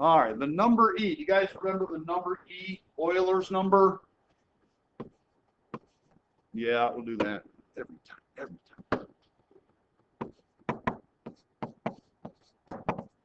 All right, the number E. You guys remember the number E, Euler's number? Yeah, we'll do that every time.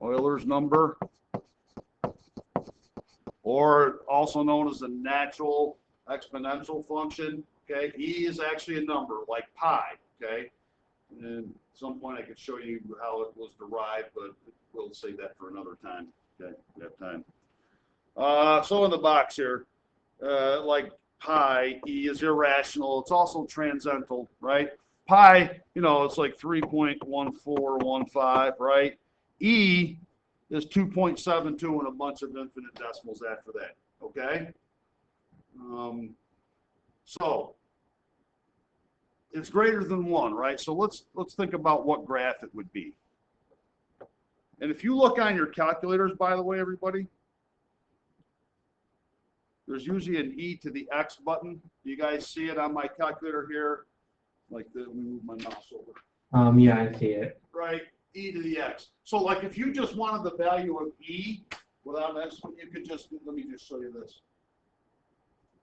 Euler's number, or also known as the natural exponential function. Okay, E is actually a number like pi. Okay, and at some point I could show you how it was derived, but we'll save that for another time. Okay, we have time. So in the box here, like pi, E is irrational. It's also transcendental, right? Pi, you know, it's like 3.1415, right? E is 2.72 and a bunch of infinite decimals after that, okay? So it's greater than 1, right? So let's think about what graph it would be. And if you look on your calculators, by the way, everybody, there's usually an E to the X button. You guys see it on my calculator here? Like, let me move my mouse over. Yeah, I see it. Right, E to the X. So like if you just wanted the value of E without an X, you could just, let me just show you this.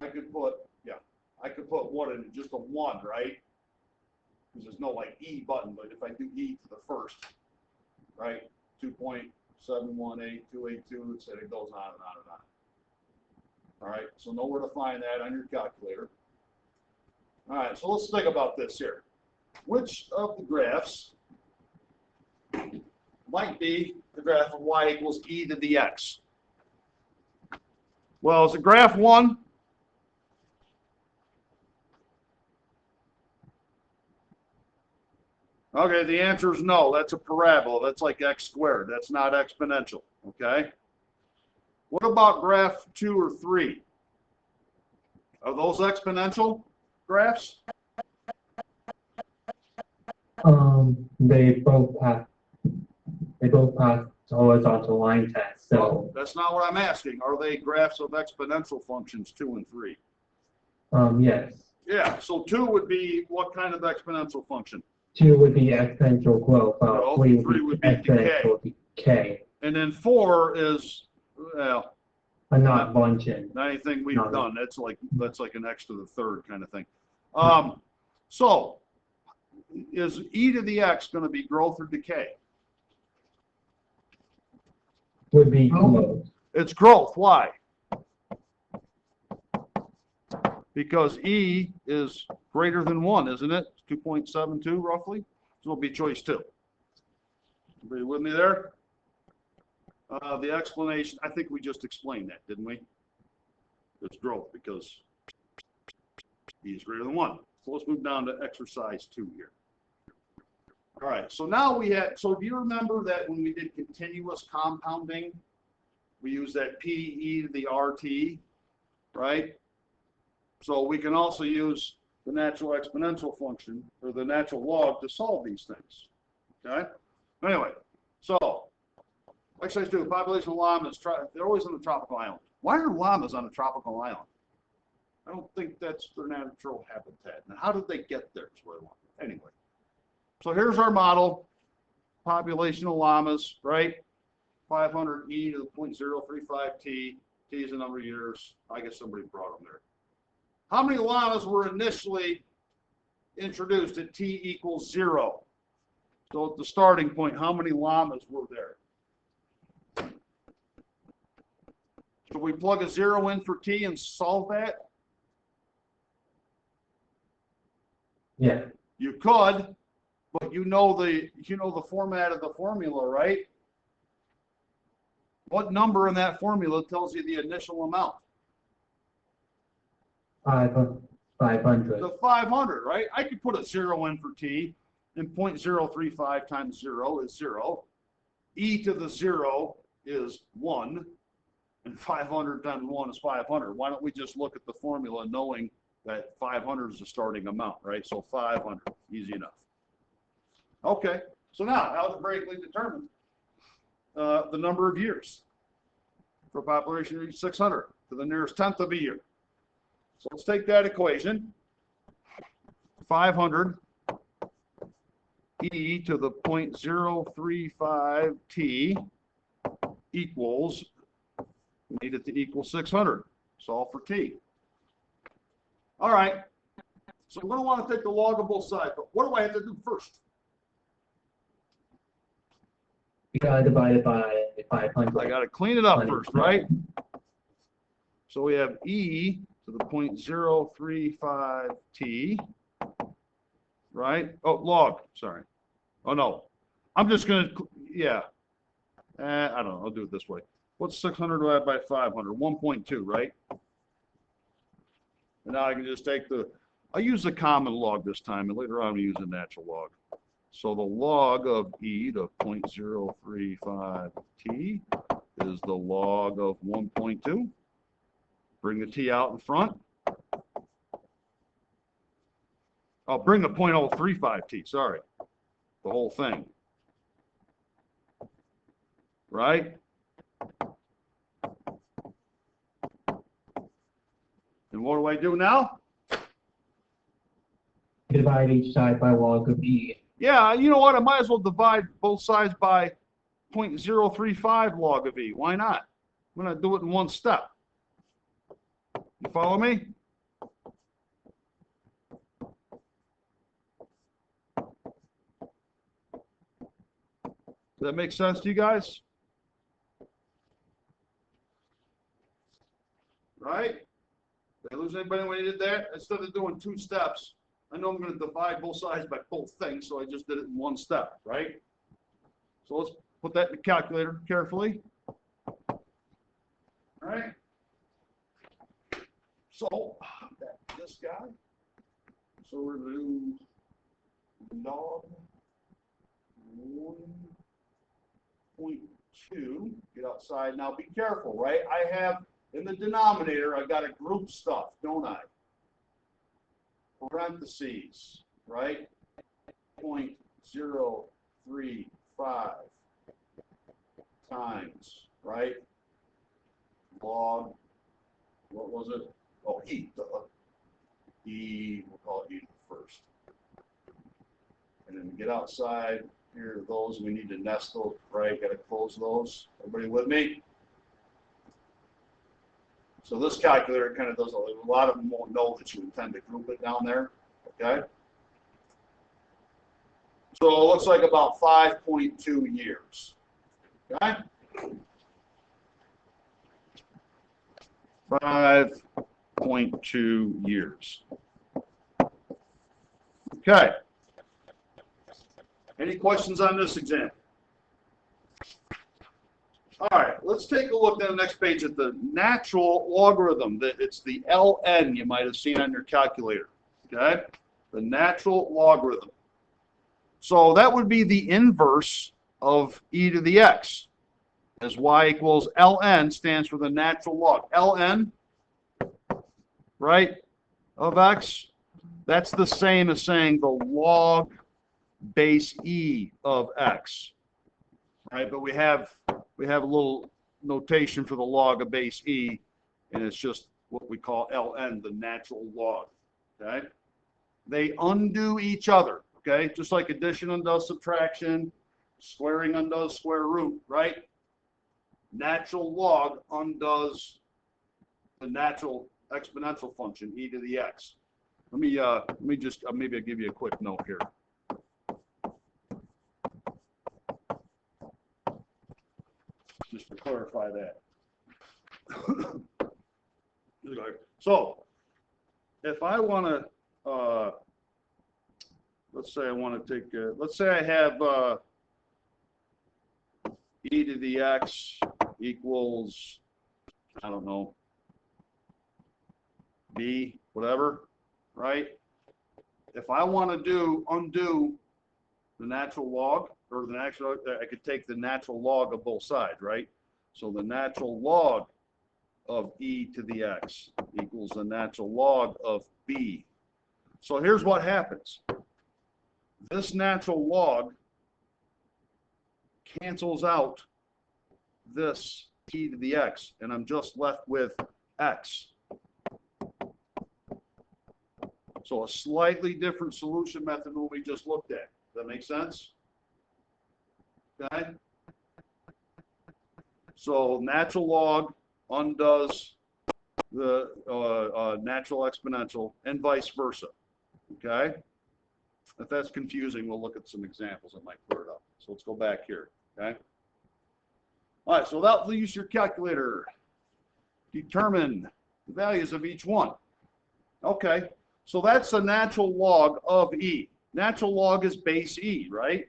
I could put what in it? Just a 1, right? Because there's no like E button, but if I do E to the first, right? 2.718282, it said it goes on and on and on. All right, so know where to find that on your calculator. All right, so let's think about this here. Which of the graphs might be the graph of y equals E to the X? Well, is it graph 1? Okay, the answer is no. That's a parabola. That's like x squared. That's not exponential, okay? What about graph 2 or 3? Are those exponential graphs? They both pass horizontal line tests. So well, that's not what I'm asking. Are they graphs of exponential functions 2 and 3? Yes. Yeah. So 2 would be what kind of exponential function? 2 would be exponential growth. No, 3 would be exponential decay. And then 4 is, well, not bunching. Not anything we've done. That's like an x to the third kind of thing. So is E to the X going to be growth or decay? Would be growth. It's growth. Why? Because E is greater than 1, isn't it? It's 2.72 roughly. So it'll be choice 2. Everybody with me there? The explanation, I think we just explained that, didn't we? It's growth because E is greater than 1. So let's move down to exercise 2 here. All right, so now so do you remember that when we did continuous compounding, we used that PE to the RT, right? So we can also use the natural exponential function or the natural log to solve these things, okay? Anyway, so exercise 2, population of llamas, they're always on the tropical island. Why are llamas on a tropical island? I don't think that's their natural habitat. Now, how did they get there is what I want. Anyway, so here's our model, population of llamas, right? 500 E to the 0.035 T. T is the number of years. I guess somebody brought them there. How many llamas were initially introduced at T equals 0? So at the starting point, how many llamas were there? Should we plug a 0 in for T and solve that? Yeah. You could, but you know the format of the formula, right? What number in that formula tells you the initial amount? 500. The 500, right? I could put a 0 in for T, and 0.035 times 0 is 0. E to the 0 is 1, and 500 times 1 is 500. Why don't we just look at the formula knowing that 500 is the starting amount, right? So 500, easy enough. Okay, so now algebraically determine the number of years for a population of 600 to the nearest tenth of a year. So let's take that equation, 500 E to the 0.035 T equals, we need it to equal 600. Solve for t. All right. So we're going to want to take the log of both sides. But what do I have to do first? You gotta divide it by 500. I got to clean it up first, right? So we have e to the 0.035 t, right? Oh, log, sorry. Oh, no. I'm just going to, yeah. I don't know. I'll do it this way. What's 600 divided by 500? 1.2, right? And now I can just take I'll use the common log this time, and later on I'll use the natural log. So the log of e to 0.035 t is the log of 1.2. Bring the t out in front. I'll bring the 0.035 t, sorry. The whole thing. Right? And what do I do now? Divide each side by log of e. Yeah, you know what? I might as well divide both sides by 0.035 log of e. Why not? I'm going to do it in one step. You follow me? Does that make sense to you guys? Right? Did I lose anybody when I did that? Instead of doing two steps, I know I'm going to divide both sides by both things, so I just did it in one step, right? So let's put that in the calculator carefully. All right. So this guy. So we're going to do log 1.2. Get outside. Now be careful, right? I have in the denominator, I got to group stuff, don't I? Parentheses, right? 0.035 times, right? Log, what was it? Oh, e, we'll call it e first. And then get outside, here are those, we need to nest those, right? Got to close those. Everybody with me? So this calculator kind of does a lot of them won't know that you intend to group it down there, okay? So it looks like about 5.2 years, okay? 5.2 years. Okay. Any questions on this example? All right, let's take a look on the next page at the natural logarithm. It's the ln you might have seen on your calculator, okay? The natural logarithm. So that would be the inverse of e to the x, as y equals ln stands for the natural log. ln, right, of x, that's the same as saying the log base e of x, right? But we have a little notation for the log of base e, and it's just what we call ln, the natural log, okay? They undo each other, okay? Just like addition undoes subtraction, squaring undoes square root, right? Natural log undoes the natural exponential function, e to the x. Let me just, maybe I'll give you a quick note here. Just to clarify that. So, if I want to, let's say I want to take, let's say I have e to the x equals, I don't know, b, whatever, right? If I want to undo the natural log, or the natural, I could take the natural log of both sides, right? So the natural log of e to the x equals the natural log of b. So here's what happens. This natural log cancels out this e to the x, and I'm just left with x. So a slightly different solution method than what we just looked at. Does that make sense? Okay. So natural log undoes the natural exponential and vice versa, okay? If that's confusing, we'll look at some examples that might clear it up. So let's go back here, okay? All right, so without the use of your calculator, determine the values of each one. Okay, so that's the natural log of E. Natural log is base E, right?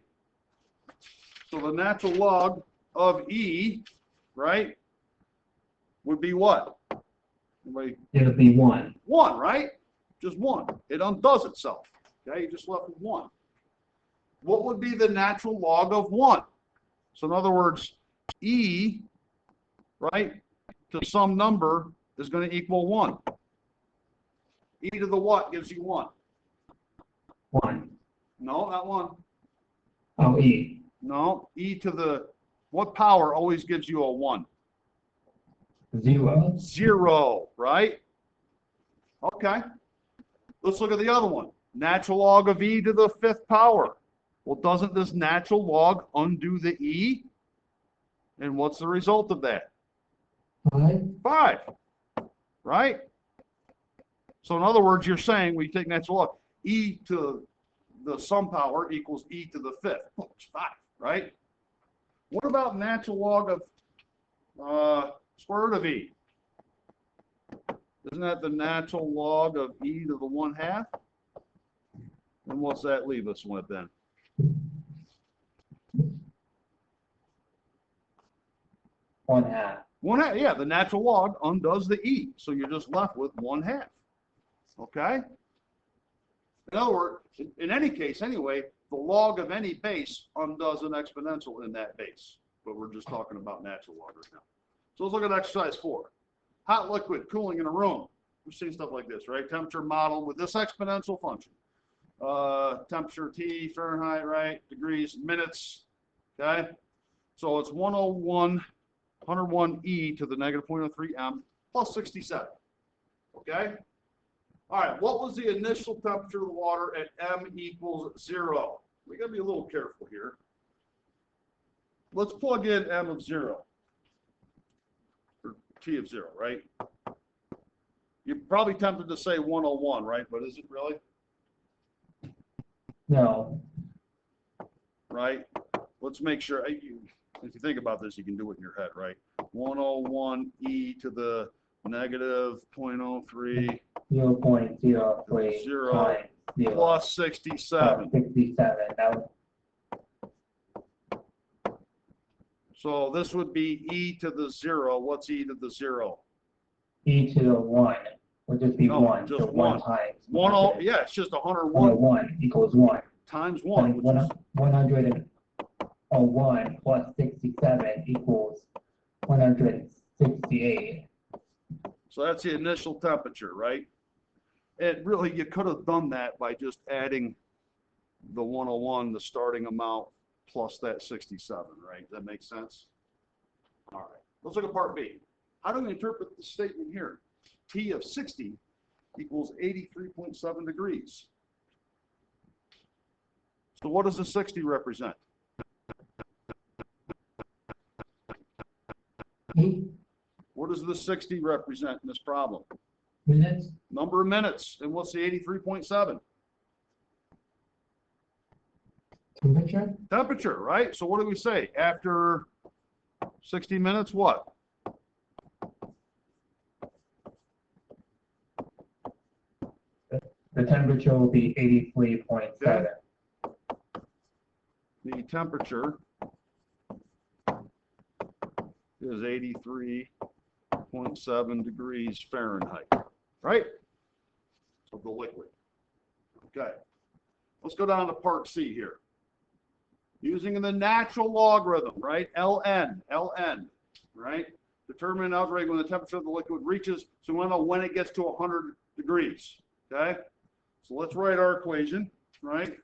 So the natural log of E, right, would be what? Anybody? It would be 1. 1, right? Just 1. It undoes itself. Okay, you just left with 1. What would be the natural log of 1? So in other words, E, right, to some number is going to equal 1. E to the what gives you 1? 1. No, not 1. Oh, E. No, E to the what power always gives you a 1? 0. 0, right? Okay. Let's look at the other one. Natural log of E to the 5th power. Well, doesn't this natural log undo the E? And what's the result of that? 5. 5, right? So in other words, you're saying we take natural log, E to the some power equals E to the 5th. Oh, it's 5, right? What about natural log of square root of E? Isn't that the natural log of E to the 1/2? And what's that leave us with then? 1/2. 1/2, yeah, the natural log undoes the E. So you're just left with 1/2. Okay? In other words, in any case, anyway, the log of any base undoes an exponential in that base. But we're just talking about natural log right now. So let's look at exercise 4. Hot liquid cooling in a room. We've seen stuff like this, right? Temperature model with this exponential function. Temperature T, Fahrenheit, right? Degrees, minutes, okay? So it's 101 E to the negative 0.03 M plus 67, okay? All right, what was the initial temperature of the water at M equals 0? We gotta be a little careful here. Let's plug in M of 0, or T of 0, right? You're probably tempted to say 101, right? But is it really? No. Right? Let's make sure, if you think about this, you can do it in your head, right? 101 E to the negative 0.03 0.03 0 times 0 plus 67. plus 67. That was So this would be E to the 0. What's E to the 0? E to the 1 would just be No, 1. just So 1. 1 times 1, yeah, it's just 101 101 equals 1. times 1, which is 101 plus 67 equals 168. so that's the initial temperature, right? And really, you could have done that by just adding the 101, the starting amount, plus that 67, right? Does that make sense? All right, let's look at part B. How do we interpret the statement here? T of 60 equals 83.7 degrees. So what does the 60 represent? What does the 60 represent in this problem? Minutes? Number of minutes. And what's the 83.7? Temperature? Temperature, right? So what do we say? After 60 minutes, what? The temperature will be 83.7. The temperature is 83.7 degrees Fahrenheit, right? Of the liquid. Okay. Let's go down to part C here. Using the natural logarithm, right? ln, right? Determine algebraic when the temperature of the liquid reaches, so we want to know when it gets to 100 degrees, okay? So let's write our equation, right?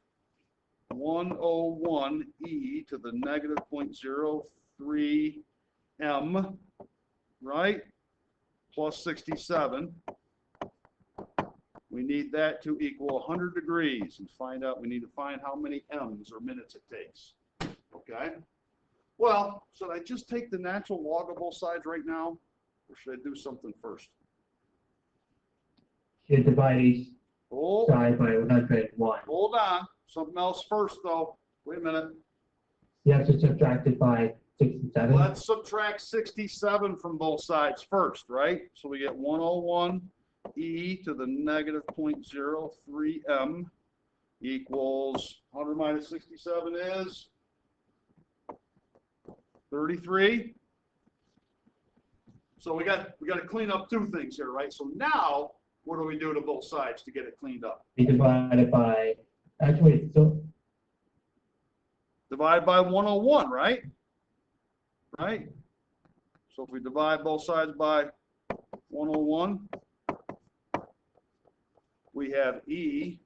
101 E to the negative 0.03 M, right? Plus 67. We need that to equal 100 degrees and find out, we need to find how many M's or minutes it takes. Okay? Well, should I just take the natural log of both sides right now? Or should I do something first? You divide each Oh, side by 101. hold on. Something else first, though. Wait a minute. You have to subtract it by 67. Let's subtract 67 from both sides first, right? So we get 101 e to the negative 0.03 m equals 100 minus 67 is 33. So we got to clean up two things here, right? So now, what do we do to both sides to get it cleaned up? We divide it by, actually, it's still, Divide by 101, right? Right? So if we divide both sides by 101, we have e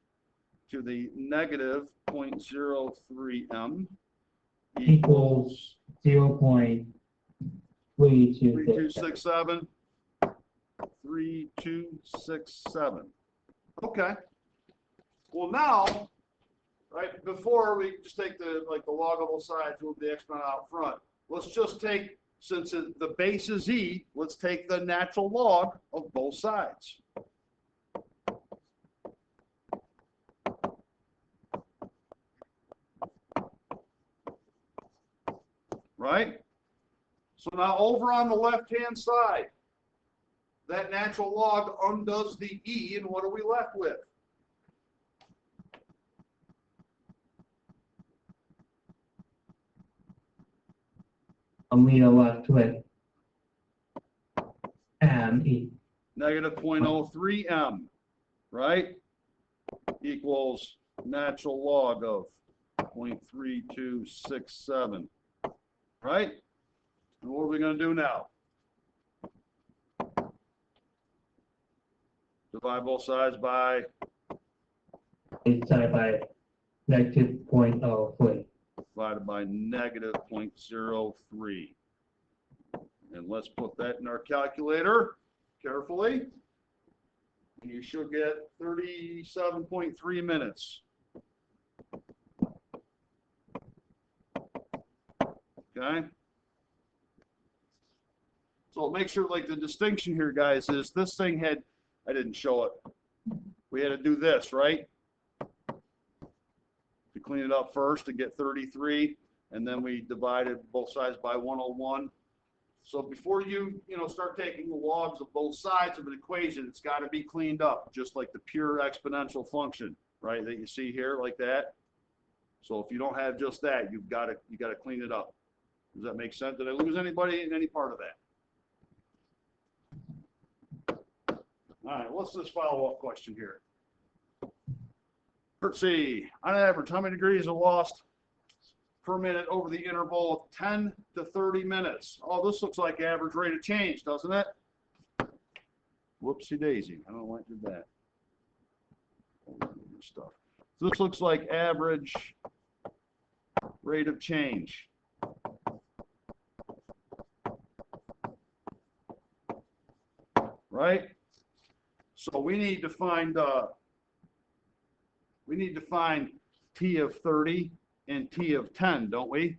to the negative 0.03 m equals 0.3267. 3267. 3267. Okay. Well, now, right, before we just take the log of both sides, move the exponent out front. Let's just take, since the base is e, let's take the natural log of both sides. Right? So now over on the left-hand side, that natural log undoes the e, and what are we left with? We are left with m Negative 0.03 m, right? Equals natural log of 0.3267, right? And what are we going to do now? Divide both sides by, divided by negative 0.03. divided by negative 0.03. And let's put that in our calculator carefully. You should get 37.3 minutes. Okay. So make sure, like, the distinction here, guys, is this thing had, I didn't show it. We had to do this, right? To clean it up first to get 33, and then we divided both sides by 101. So before you start taking the logs of both sides of an equation, it's got to be cleaned up, just like the pure exponential function, right? That you see here, like that. So if you don't have just that, you got to clean it up. Does that make sense? Did I lose anybody in any part of that? All right, what's this follow-up question here? Let's see. On average, how many degrees are lost per minute over the interval of 10 to 30 minutes? Oh, this looks like average rate of change, doesn't it? Whoopsie daisy. I don't know why I did that. Stuff. So this looks like average rate of change. Right? So we need to find T of 30 and T of 10, don't we?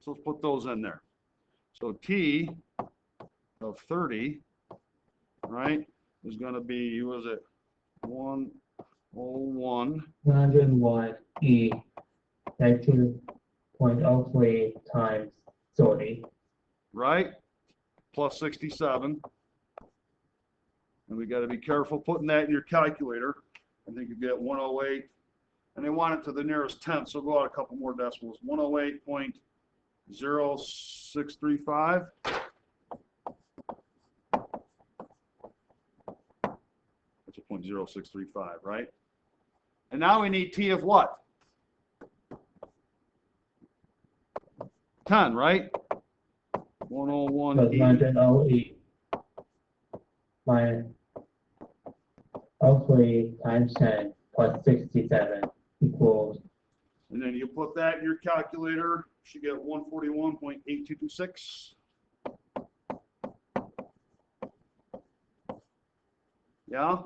So let's put those in there. So T of 30, right, is going to be, what is it, 101. 101 e negative 0.03 times 30. Right? Plus 67. And we got to be careful putting that in your calculator. I think you get 108. And they want it to the nearest tenth, so go out a couple more decimals. 108.0635. That's a 0.0635, right? And now we need T of what? 10, right? 101 Plus 108 minus 03 times 10 plus 67 equals, and then you put that in your calculator, you should get 141.8226. Yeah?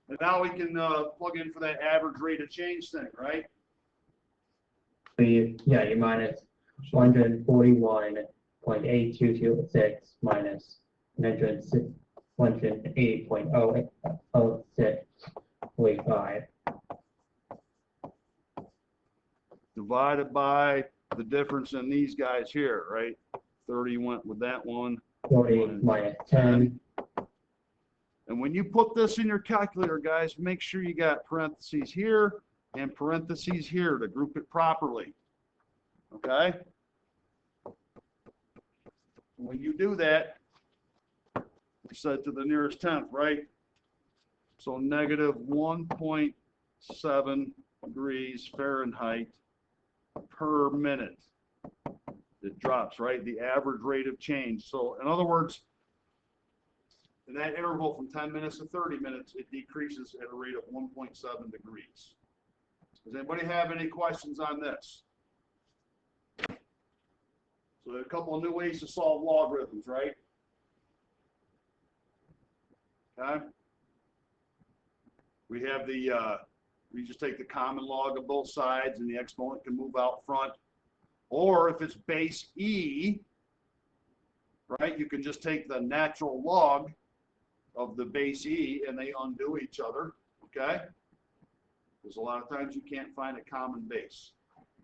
And now we can plug in for that average rate of change thing, right? yeah, you minus 141.8226 minus 108.006.5. Divided by the difference in these guys here, right? 30 went with that one. 40 minus 10. And when you put this in your calculator, guys, make sure you got parentheses here and parentheses here to group it properly. Okay? When you do that, you set to the nearest tenth, right? So negative 1.7 degrees Fahrenheit per minute. It drops, right? The average rate of change. So in other words, in that interval from 10 minutes to 30 minutes, it decreases at a rate of 1.7 degrees. Does anybody have any questions on this? So there are a couple of new ways to solve logarithms, right? Okay. We have the, we just take the common log of both sides and the exponent can move out front. Or if it's base E, right, you can just take the natural log of the base E and they undo each other, okay? Because a lot of times you can't find a common base.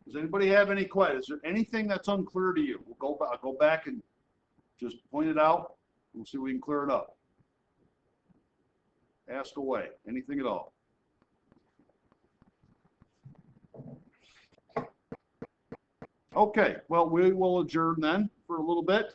Does anybody have any questions? Is there anything that's unclear to you? We'll go back and just point it out. We'll see if we can clear it up. Ask away. Anything at all. Okay, well, we will adjourn then for a little bit.